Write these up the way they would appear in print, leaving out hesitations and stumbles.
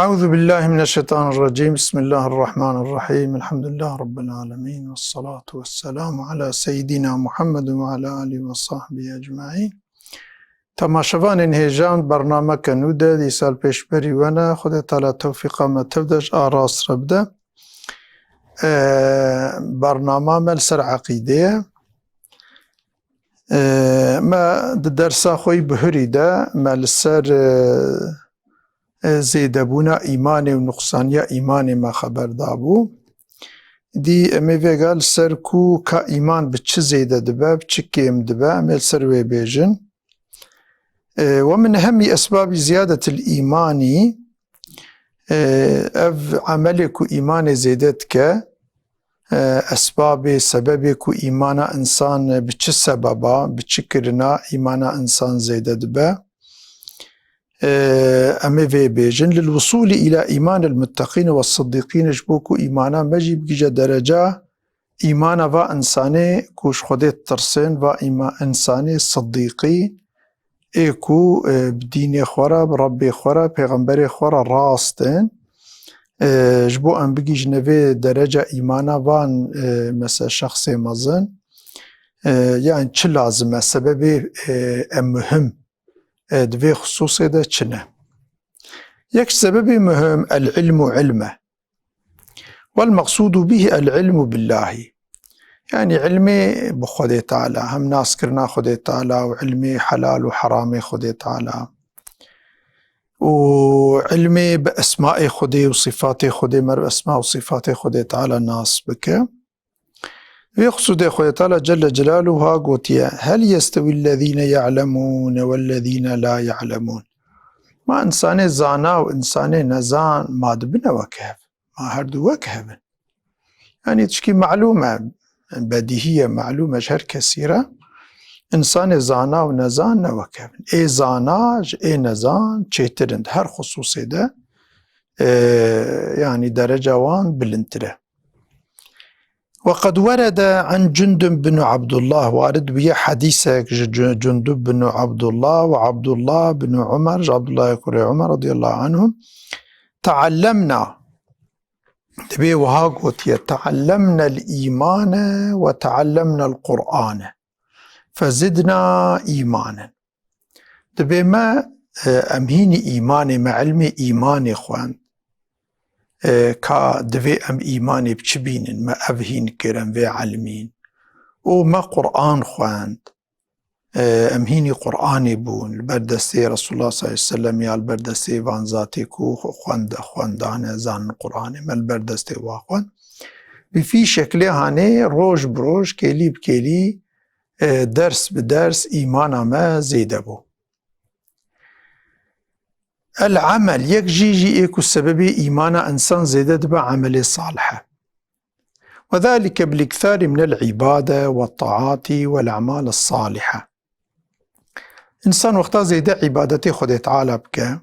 أعوذ بالله من الشيطان الرجيم. بسم الله الرحمن الرحيم. الحمد لله رب العالمين، والصلاة والسلام على سيدنا محمد وعلى آله وصحبه أجمعين. تماشوان هیجان برنامه کنوده دی سال پیش بری ونه خود تعالی توفیق متودش آراس ربده. برنامه مل سر عقیده ما درسا خوی بهری ده مل سر زیده بونا ایمان و نقصانیا ایمان ما خبر دابو دی امی ویگال سر کو که ایمان بچه زیده دبه بچه کم دبه امیل سر وی بیجن. ومن أهم أسباب زيادة الإيمان عملك إيمان زيدتك أسباب سببك إيمان إنسان بچه سببا بچه كرنا إيمان إنسان زيدت با أمي في بيجن للوصول إلى إيمان المتقين والصديقين جبوكو إيمانا مجي بجي درجة إيمانا و إنساني كوش خودت ترسين و إنساني صديقي ایکو بدین خورا برب خورا پیغمبر خورا راستن جبو ام بگی جنوی درجه ایمانا وان مثل شخص مزن یعنی چه لازمه سبب مهم دوی خصوصی ده چنه. یک سبب مهم العلم علمه والمقصود به العلم بالله، يعني علمي بخده تعالى هم ناس كرنا خده تعالى، وعلمي حلال وحرامي خده تعالى، وعلمي بأسماء خده وصفات خده مر أسماء وصفات خده تعالى ناس بك ويقصد خده تعالى جل جلاله ها قوتيا هل يستوي الذين يعلمون والذين لا يعلمون. ما إنساني زانا وإنساني نزان ما دبنا وكهب ما هردو وكهب، يعني تشكي معلومة بديهية معلومة شهر كثيرة إنسان زانا و نزان نوكبن اي زاناج اي نزان چهترند هر خصوصي ده يعني درجة وان بلنتره. وقد ورد عن جندب بن عبد الله وارد بيه حديثك جندب بن عبد الله وعبد الله بن عمر عبد الله يقول عمر رضي الله عنهم تعلمنا تبي وهاقوت تعلمنا الإيمان وتعلمنا القرآن فزدنا إيمانا. تبي ما أمهيني إيماني مع علمي إيماني خوان كا دبي أم إيماني بچبين ما أبهين كرم في علمين وما قرآن خوان أمهيني قرآني بون البردستي رسول الله صلى الله عليه وسلم يا البردستي وان ذاتي كو خواندان زان القرآن ما البردستي واخوان بفي شكله هاني روج بروج كيلي بكيلي درس بدرس إيمانا ما زيده بو. العمل يك جيجي ايكو السبب إيمانا إنسان زيدت بعمل صالحة، وذلك بالاكثار من العبادة والطاعات والأعمال الصالحة. إنسان وقتا زيده عبادتي خده تعالى بك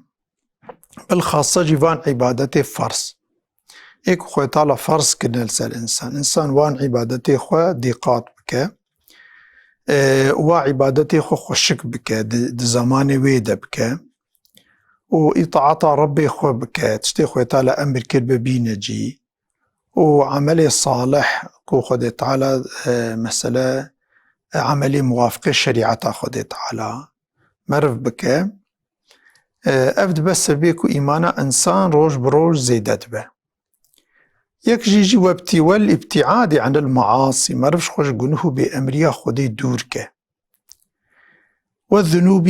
بالخاصة جيوان عبادتي فرس ايكو خده تعالى فرس كنا لسال إنسان وان عبادتي خو ديقات بك وعبادتي خو خشك بك دي زمان ويدا بك وإطاعتا ربي خو بك تشتي خده تعالى أمر كرب بينجي وعملي صالح كو خده تعالى مسألة عملي موافق شريعتا خده تعالى مرف بك أفد بس بيكو إيمانا إنسان روج بروج زيدت به. يك جيجي وابتي والابتعاد عن المعاصي مرفش خوش قنوه بأمريا خدي دورك والذنوب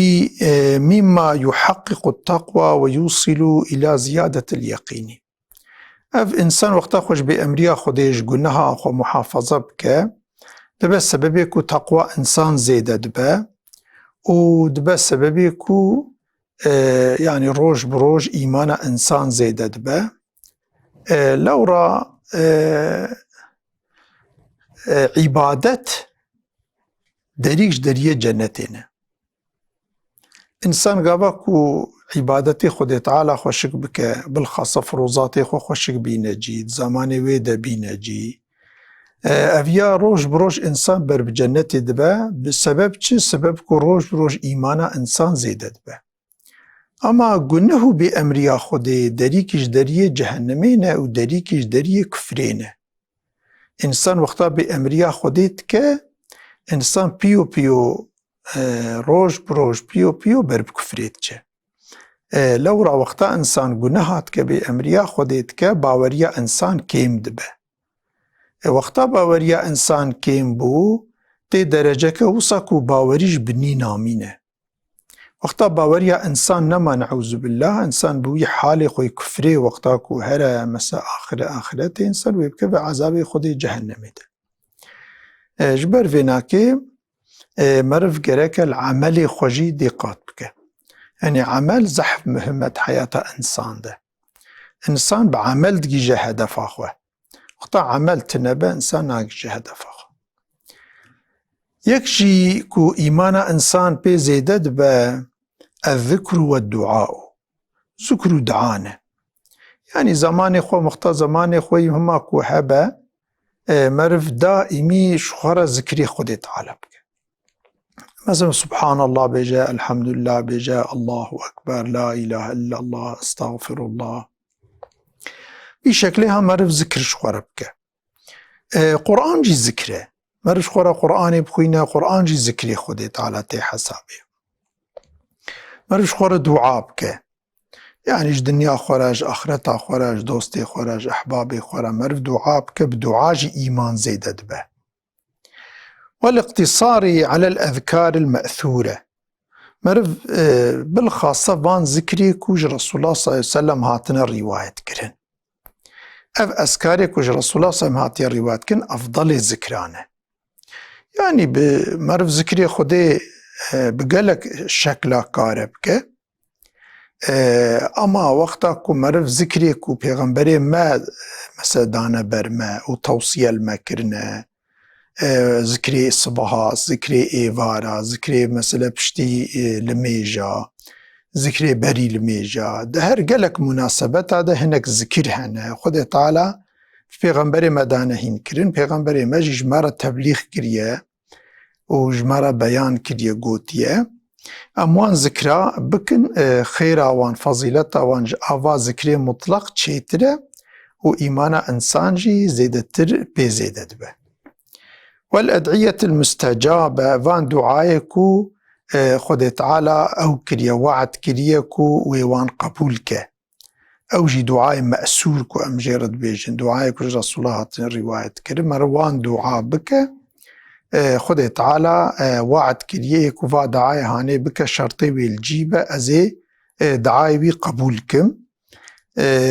مما يحقق التقوى ويوصل إلى زيادة اليقين. أف إنسان وقتا خوش بأمريا خديش قنها أخو محافظة بك دبس سببكو تقوى إنسان زيدت به ودبس سببكو يعني روج بروج إيمانا إنسان زيدت به لورا عبادت دريج دريه جنتين. إنسان قابكو عبادتي خود تعالى خوشك بك بالخاصة فروزاتي خوشك بينجي زماني ويدا بينجي أفيا روج بروج إنسان بر بجنتي دبا بسبب چه؟ سبب كو روج بروج إيمانا إنسان زيدت به. اما گنه بی امریا خوده دریکش دریه جهنمینه و دریکش دریه کفرینه. انسان وقتا بی امریا خوده که انسان پیو پیو روش بروش پیو پیو بر بکفرید چه. لو را وقتا انسان گناهات که بی امریا خودت که باوریا انسان کیم دبه. وقتا باوریا انسان کیم بو تی درجه که وصا کو باوریش بنی نامینه. وقتا باوریا انسان نما نعوذ بالله انسان بوی حال خوی کفری وقتا کو هر مسا آخرت انسان ویبکه به عذاب خود جهنمی ده. جبر وینا که مرف گرک العمل خوشی دقات بکه. يعني عمل زحف مهمة حياة إنسان ده. إنسان بعمل دقيجة هدف أخوه. وقتا عمل تنبه إنسان ناقيجة هدف أخوه. يكشي كو إيمان إنسان بي زيدد با الذكر والدعاء. ذكر دعانه. يعني زمان خو مختا زمان خوي هما كو هبا مرف دائمي شخرة ذكري خودي تعالى بك. مثلا سبحان الله بجاء الحمد لله بجاء الله أكبر لا إله إلا الله استغفر الله بشكلها مرف ذكر شخورة بك. قرآن جي ذكره مرف شخورة قرآن بخوينا قرآن جي ذكري خودي تعالى تي حسابي مرف شخورة دعاء بك يعني اج دنيا خورج آخرتا خورج دوستي خورج أحبابي خورج مرف دعاء بك بدعاء جي إيمان زيدد به. والاقتصار على الأذكار المأثورة مرف بالخاصة بان ذكري كوج رسول الله صلى الله عليه وسلم هاتنا الرواية كرن اف أذكاري كوج رسول الله صلى الله عليه وسلم هاتنا الرواية كرن أفضل ذكرانه يعني بمرف ذكري خودي بقلك شكلا كاربك اما وقتا كو مرف ذكري كو پیغمبري ما مثلا دانا برما وتوصية المكرنه ذكري الصباحات ذكري ايوارا ذكري مثلا بشتي لميجا ذكري بري لميجا ده هر قلق مناسبت هذا هناك ذكر هنا خود تعالى پیغمبر مدانه هين كرن پیغمبر مجي جمارة تبليغ كريه و جمارة بيان كريه قوتيه اموان ذكرى بكن خيرا وان فضيلتا وان آوا ذكري مطلق چيتره و ايمانا انسان جي زيدتر بي زيدت به. والأدعية المستجابة وان دعايكو خود تعالى أو كريا وعد كريكو ويوان قبولك أو جي دعاي مأسوركو أم جيرد بيجن دعايكو رسول الله رواية كريم مروان دعا بك خود تعالى وعد كريكو فا دعاي هاني بك شرطي بالجيبة أزي دعاي بي قبولكم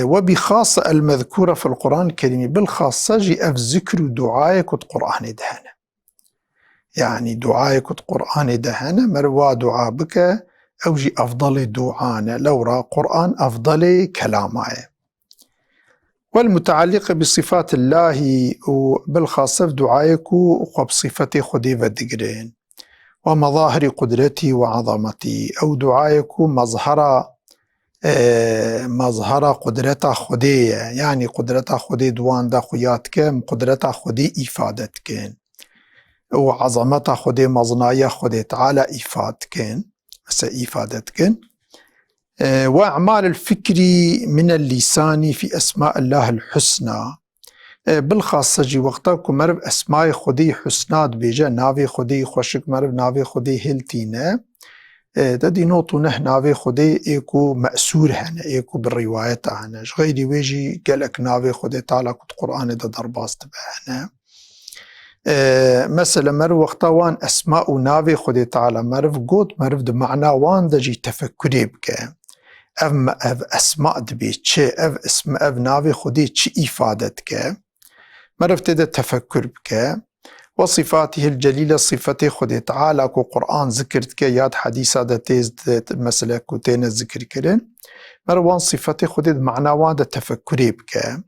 وبخاصة المذكورة في القرآن الكريم بالخاصة جي أف ذكر دعايك القرآن دهنا يعني دعايك القرآن دهنا مروا دعا بك أو جي أفضل دعانا لو را قرآن أفضل كلاماي. والمتعلق بصفات الله وبالخاصة دعايك وبصفة خدي ودقرين ومظاهر قدرتي وعظمتي أو دعايك مظهر قدرتا خودی یعنی قدرتا خودی دوان دا خویات کن قدرتا خودی افادت کن و عظمتا خودی مظنای خودی تعالی افاد کن مثلا افادت کن و اعمال الفکری من اللسانی في اسماء الله الحسنى بالخاصة جي وقتا کو مرب اسماء خودی حسنات بیجا ناوی خودی خوشک مرب ناوی خودی هلتینه دا دي نوتو نه ناوي خودي ايكو مأسور هنا ايكو بالرواية هنا غيري ويجي قالك ناوي خودي تعالى كنت قرآن دا درباس تبع هنا مثلا مرف وقتا وان اسماء ناوي خودي تعالى مرف قوت مرف دا معنى وان دا جي تفكري بك اف اسماء دبي چه اف اسم اف ناوي خودي چه افادتك مرف تدا تفكر بك وصفاته الجليلة صفته خود تعالى كو قرآن ذكرت كي ياد حديثة دا تيز مثلا كو تينا ذكر كرن مروان صفته خود معنى وان دا تفكري بك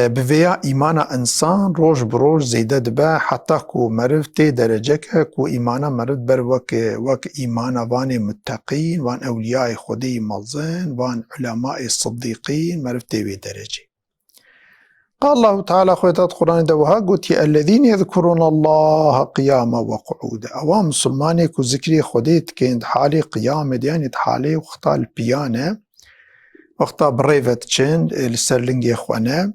بفيا إيمانا إنسان روش بروش زيدة دبا حتى كو مرف تي درجك كو إيمانا مرف بر وك إيمانا وان متقين وان أولياء خودي ملزين وان علماء الصديقين مرف تي بي درجي. قال الله تعالى خويتات قرآن دوها قلت الذين يذكرون الله قياما وقعودا أوام مسلماني كو ذكري خديت كين حالي قيام يعني حالي وقتا البيانة وقتا بريفت چين السرلنجي اخوانا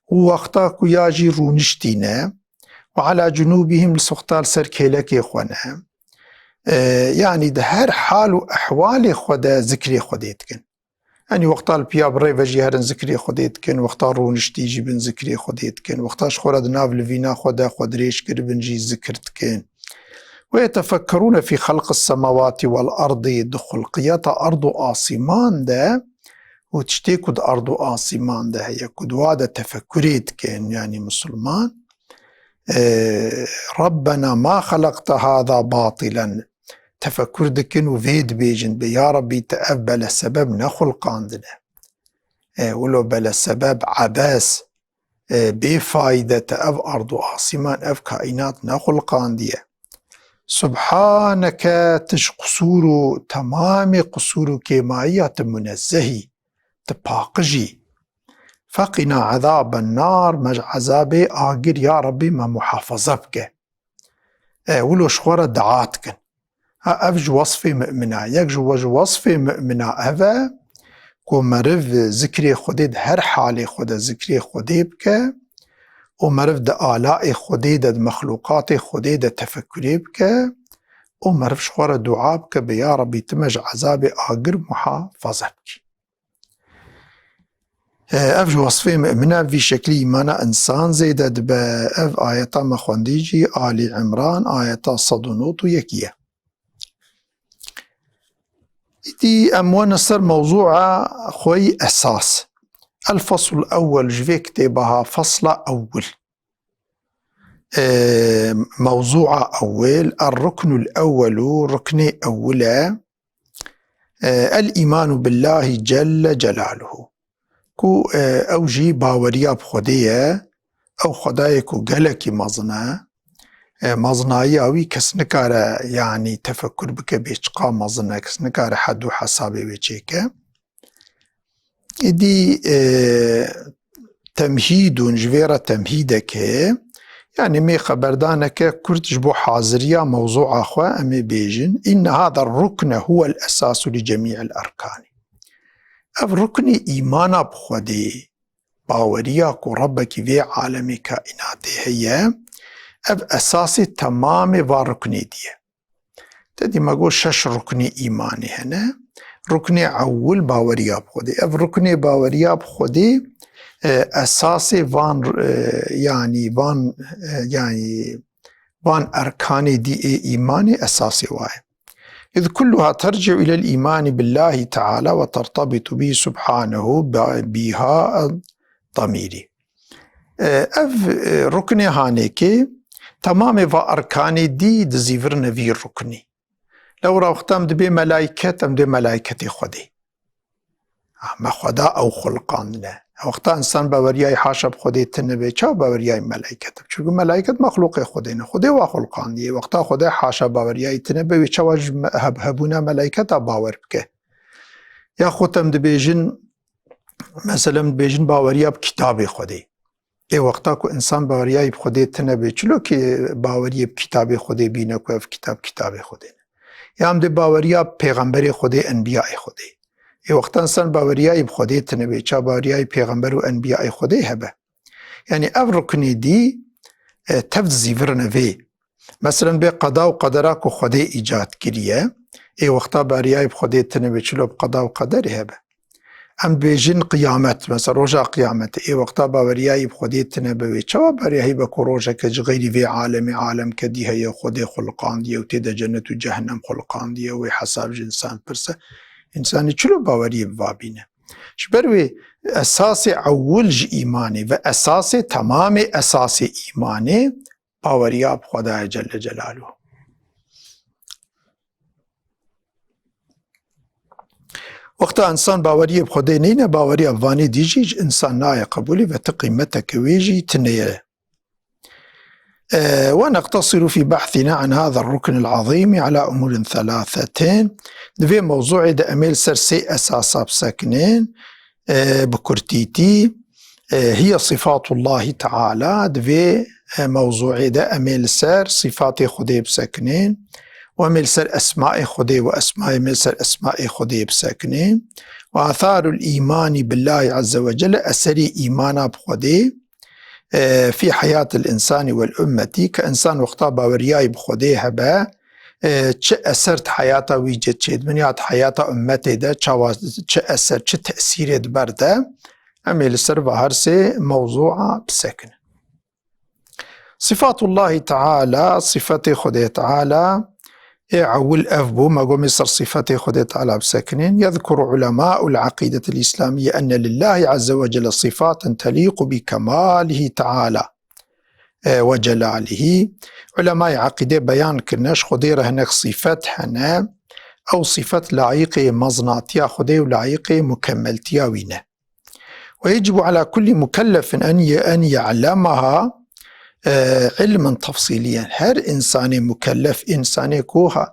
ووقتا كو ياجي رونشتينا وعلى جنوبهم لسوقتا السركيلك اخوانا يعني ده هر حال وأحوال خدا ذكري خديت كن يعني وقتا البيا بريفة جيهارن ذكري خديت كن وقتا رونشتي جيبن ذكري خديت كن وقتا شخورة ناف لفينا خدا خدريش كربن جي ذكرت كن ويتفكرون في خلق السماوات والأرض دخل قياتا أرض آسمان ده وتشتيكو ده أرض آسمان ده هي كدواده تفكريت كن يعني مسلمان ربنا ما خلقت هذا باطلا تفكر دكن وفيد بيجن بيا ربي تأف بلا سبب نخلق عندنا ولو بلا سبب عباس بفايدة تأف أرض آسمان أف كائنات نخلق عندي سبحانك تش قصور تمام قصور كيمايات منزهي تباقجي فقنا عذاب النار مج عذابي آقر يا ربي ما محافظة بك ولو شخورة دعاتكن أفج وصفي مؤمنة يكجو وصفي مؤمنة أفا كو مرف ذكري خديد هر حالي خدا ذكري خدي بك ومرف دا آلاء خدي دا مخلوقات خدي دا تفكري بك ومرف شخورة دعا بك بيا ربي تمج عذابي آقر محافظة بك اف وصفه مؤمنه في شكل ايمانه انسان زيدت باف آياتا مخونديجي آل عمران آياتا صدنوت ويكيه دي اموان صار موضوع خوي اساس الفصل الاول جفي كتبها فصل اول موضوع اول الركن الاول ركن اولا الايمان بالله جل جلاله كو او جي باوريا بخوديه او خدای کو گلکی مزنایی اوی کس نکاره يعني تفکر بک بیچقا مزنه کس نکاره حد و حسابی وچیکه دي تمهيد جويرة تمهيدك يعني مي خبردانك كرت جبو حاضرية موضوع أخوة أمي بيجن إن هذا الركن هو الأساس لجميع الأركان اف ركن ایمانا بخودی باوریا کو ربك في عالم كائناته هي اف اساس تمام و ركني دي تدي ما قول 6 ركن ایمانی هنا ركن اول باوریا بخودی اف ركن باوریا بخودی اساس وان وان اركان دي ایمانی اساسي واي إذ كلها ترجع إلى الإيمان بالله تعالى وترتبط به سبحانه بها ضميري اف ركن هانيكي تمام و أركان دي دزيفرن في الركني لو رأختم دبي ملائكة دي ملائكة خدي ما خدا أو خلقان له وقتا انسان باوریای حاشا بخودی تنبه چا باوریای ملائکت چون ملائکت مخلوق خودینه خودی و خلقان دیه وقتا خدا حاشا باوریای تنبه و چا وج هبونه ملائکت باور بکه یا خودم دبیجن مثلا بیجن باوریا بکتاب خودی ای وقتا کو انسان باوریای بخودی تنبه چلو که باوری بکتاب خودی بینه که اف کتاب خودینه یا هم دی باوریا پیغمبر خودی انبیاء خودی ای وقتا انسان باوریای بخودی تنبه چا باوریای پیغمبر و انبیاء خودی هبه یعنی اف رکنی دی تفت زیورنوی مثلا به قضا و قدرک خودی ایجاد کریه ای وقتا باوریای بخودی تنبه چلو بقضا و قدر هبه ام بیجن قیامت مثلا روژا قیامت ای وقتا باوریای بخودی تنبه چا باوریای بکو روژا که غیری وی عالم که دی هی خودی خلقان دیه و تید جنت و جهنم خلقان دیه و حساب جنسان پرسه انسانی چلو باوری بوابینه شبروی اساس اول ایمانی و اساس تمام اساس ایمانی باوریاب خدای جل جلاله وقتا انسان باوری بخودی نینه باوری افوانی دیجی انسان نای قبولی و تقیمتك ویجی تنیه ونقتصر في بحثنا عن هذا الركن العظيم على أمور ثلاثتين في موضوع دا أميل سرسي أساسا بساكنين بكرتيتي هي صفات الله تعالى دوی موضوع ده امیل سر صفات خودی بسکنین و امیل سر اسماء خودی و امیل سر اسماء خودی بسکنین و آثار الإيمان بالله عز وجل أثر إيمانا بخودي في حياة الإنسان والأمة كإنسان وقتا باورياي بخودي هبا چه أثرت حياته ويجد چه منيات حياة أمته ده چه أثر چه تأثير برده أميل سر وهرسي موضوع بسكن. صفات الله تعالى صفات خودي تعالى عول أفبو ما قوم يصر صفات خودي تعالى بسكنين. يذكر علماء العقيدة الإسلامية أن لله عز وجل صفات تليق بكماله تعالى وجلاله. علماء عقيدة بيان كرناش خودي رهنك صفات هنا أو صفات لعيقة مزناتيا خودي ولعيقة مكملتيا وينه، ويجب على كل مكلف أن يعلمها علما تفصيليا. هر إنسان مكلف إنسان كوها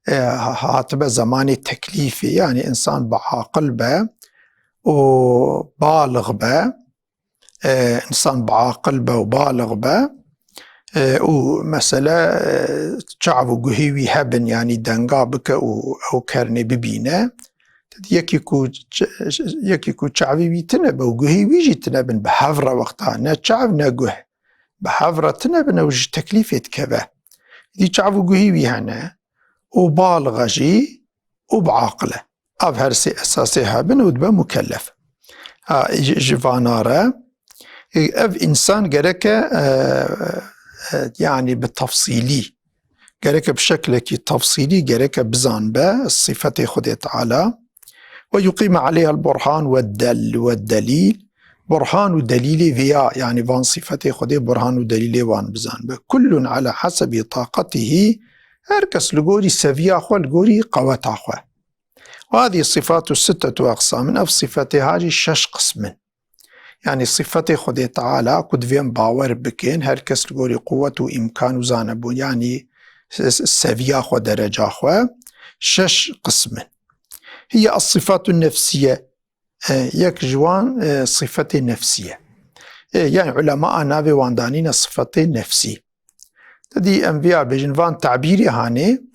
هاتبه زمان تكليفي، يعني إنسان بعاقل به وبالغ به، إنسان بعاقل به وبالغ به ومثلا شعب قهيوي هبن يعني دنقا بك أو كرني ببينه يكيكو شعبي بيتنب وقهيوي جي تنبن بحفرة وقتها نا شعب نا قه بحفرة تنبن وجه تكليفة كبه دي شعب قهيوي هنا وبالغ جي وبعاقله أظهر سي أساسي هبن ودبا مكلف جفانارة أف إنسان قرك يعني بالتفصيلي قرك بشكل تفصيلي قرك بزان با الصفة خود تعالى ويقيم عليها البرهان والدليل. برهان ودليل فيها يعني فان صفة خود برهان ودليل وان بزان با كل على حسب طاقته هركس لقوري سفيا خو لقوري قوات خو. وهذه الصفات الستة أقسام من صفة هذه 6 قسم. يعني صفة خود تعالى قد فين باور بكين هركس لقوري قوة وإمكان وزانبون يعني سفيا خو درجة خو 6 قسم. هي الصفات النفسية يك جوان صفة نفسية يعني علماء نابي واندانين الصفة النفسي تدي أنبياء بجنوان تعبيري هاني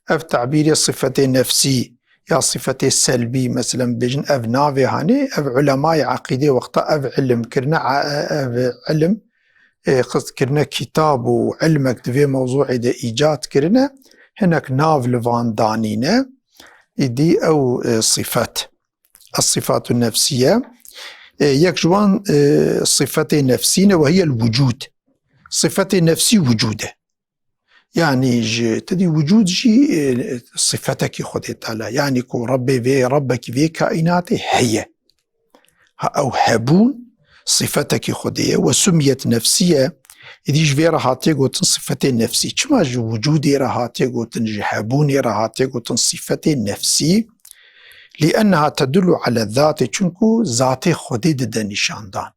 أف تعبيري صفة نفسي يا صفة سلبي مثلا بجن أف نابي هاني أف علماء عقيدة وقتا أف علم كرنا أف علم قصد كرنا كتاب وعلمك دفي موضوع دا إيجاد كرنا هناك ناف لفان دانينا دي أو صفات الصفات النفسية يكجوان صفة نفسية وهي الوجود. صفة نفسي وجوده يعني تدي وجود جي صفتك خود تعالى يعني كو ربي في ربك في كائناته هي أو هبون صفتك خودية وسميت نفسية إذا جفي راهاتي قوتن صفة نفسي كما جو وجودي راهاتي قوتن جهبوني راهاتي قوتن صفة نفسي لأنها تدل على الذات چونكو ذات خودي دد نشاندان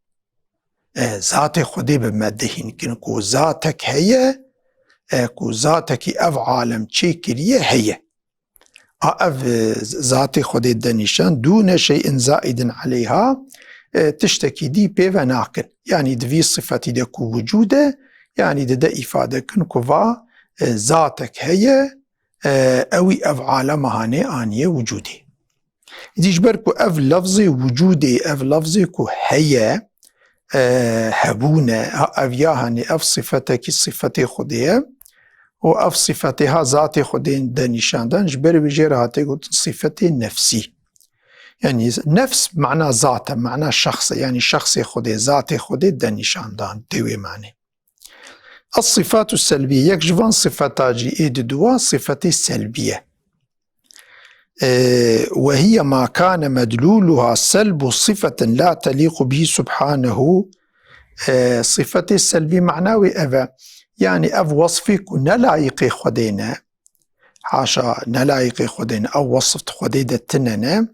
ذات خودي بمدهين كنكو ذاتك هي كو ذاتك أف عالم چيكرية هي أف ذات خودي دد نشان دون شيء زائد عليها تشتكي دي بيفا ناكن يعني دفي صفتي دكو وجوده يعني دا إفادة كنكو فا ذاتك هي أوي أف عالمها آنية وجودي. إذا جبركو أف لفظي وجودي أف لفظي كو هي هبونة أف ياهني أف صفتك صفتي خودية وأف صفتها ذاتي خودين دا نشاندان جبر بجير هاتي قلت صفتي نفسي يعني نفس معنى ذات معنى شخص يعني شخصي خودي ذاتي خودي دا نشاندان تيوي معني. الصفات السلبية يكجفان صفتاجي إيد دوا صفتي سلبية وهي ما كان مدلولها سلب صفة لا تليق به سبحانه. صفة السلبي معناوي أفا يعني أف وصفك نلايق خدينا حاشا نلايق خدينا أو وصفت خديدة تننا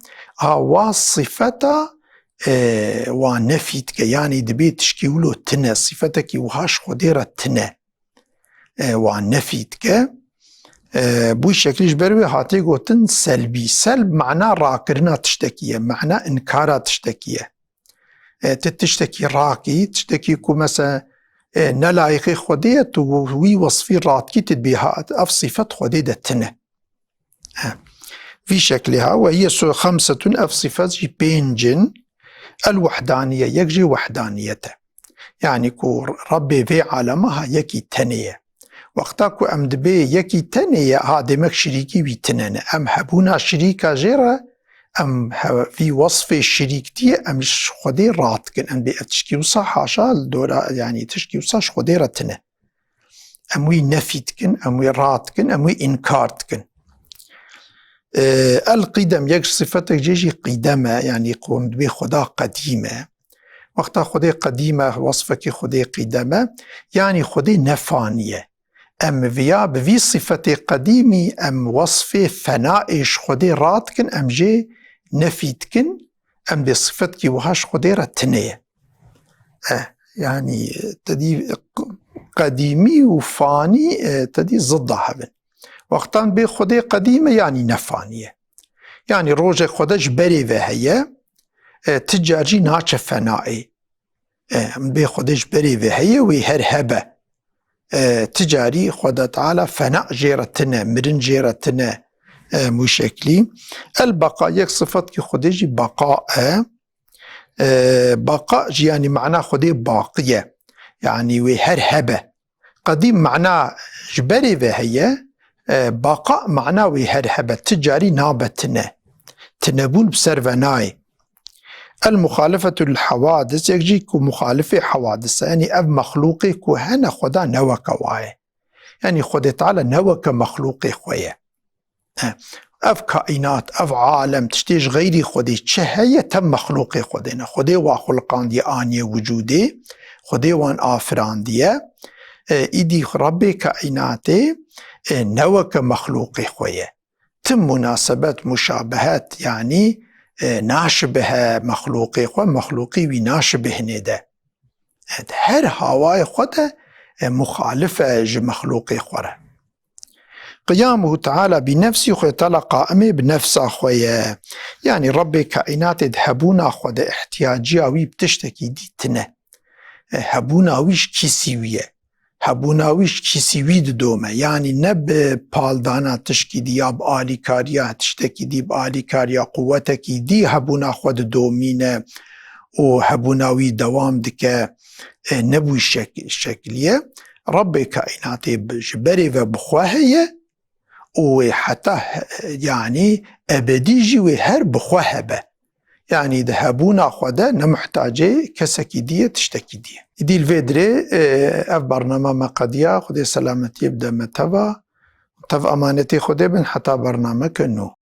وصفة ونفيتك يعني دبيت تشكيولو تنا صفتك وهاش خديرة تنا ونفيتك بوی شکلیش بروی هاتی گوتن سلبی. سلب معنی راکرنا تشتکیه معنی انکارا تشتکیه تشتكي راكي تشتكي كو مثلا نلايقي خودية وي وصفي راتكي تدبيها أف صفة خودية دتنه في شكلها، وهي 5 أف صفات بينجن الوحدانية يكجي وحدانيته، يعني كو ربي في عالمها يكي تنية وقتا كو أم دبي يكي تنية هذا مك شريكي بيتنن أم هبونا شريكا جيرا أم في وصف الشريكتي أمش خودي راتكن أم بأتشكي وصا حاشا الدورة يعني تشكي وصا خودي راتنه أموي نفيتكن أموي راتكن أموي إنكارتكن. القدم يك صفتك جيجي قدمة يعني يقوم بي خدا قديمة، وقتا خدي قديمة وصفك خدي قدمة يعني خدي نفانية، أم فيا بفي صفتي قديمي أم وصفي فنائش خدي راتكن أم جي نفيتكن أم بصفتك وهاش خدي رتنية يعني تدي قديمي وفاني تدي ضدها بن. وقتان بي خدي قديمة يعني نفانية، يعني روجة خدش بري وهي تجاري ناچ فنائي بي خدش بري وهي ويهر هبه تجاري خدا تعالى فناء جيرتنا مرن جيرتنا مشكلي. البقاء يك صفت كي خديجي بقاء بقاء يعني معناه خدي باقية يعني ويهر هبه، قديم معناه جبري وهي بقاء معناه ويهر هبه تجاري نابتنا تنبون بسرفناي. المخالفة للحوادث يجيك مخالفة حوادث يعني أب مخلوقي كوهنا خدا نوك واي يعني خدا تعالى نوك مخلوقي خويا أف كائنات أف عالم تشتيج غيري خدي تشهية تم مخلوقي خدينا خدي وخلقان دي آني وجودي خدي وان آفران دي إيدي ربي كائناتي نوك مخلوقي خويا تم مناسبات مشابهات يعني ناشبه مخلوقي خو مخلوقي وناشبه نده هر هواي خده مخالفة مخلوقي خوره. قيامه تعالى بنفسه خو تعالى قائمه بنفسه خويا يعني ربي كائنات هبونا خده احتياجي اوي بتشتكي دي تنه هبونا ويش كيسيوية هبونا ويش كيسيوي دومه يعني نب بالدانا تشكي دي اب آلي كاريا تشتكي دي بآلي كاريا قوتك دي هبونا خود دومينه و هبوناوي دوام دك نبوي الشكلية ربي كائناتي بجبري وبخواهية وحتى يعني أبديجي وهر بخواهبه يعني ذهبونا خدا نمحتاجي كسكي دي تشتكي دي الفيدري اف برنامج قديا خدي سلامتي يبدا متبا تف امانتي خدي بن حتى برنامج نو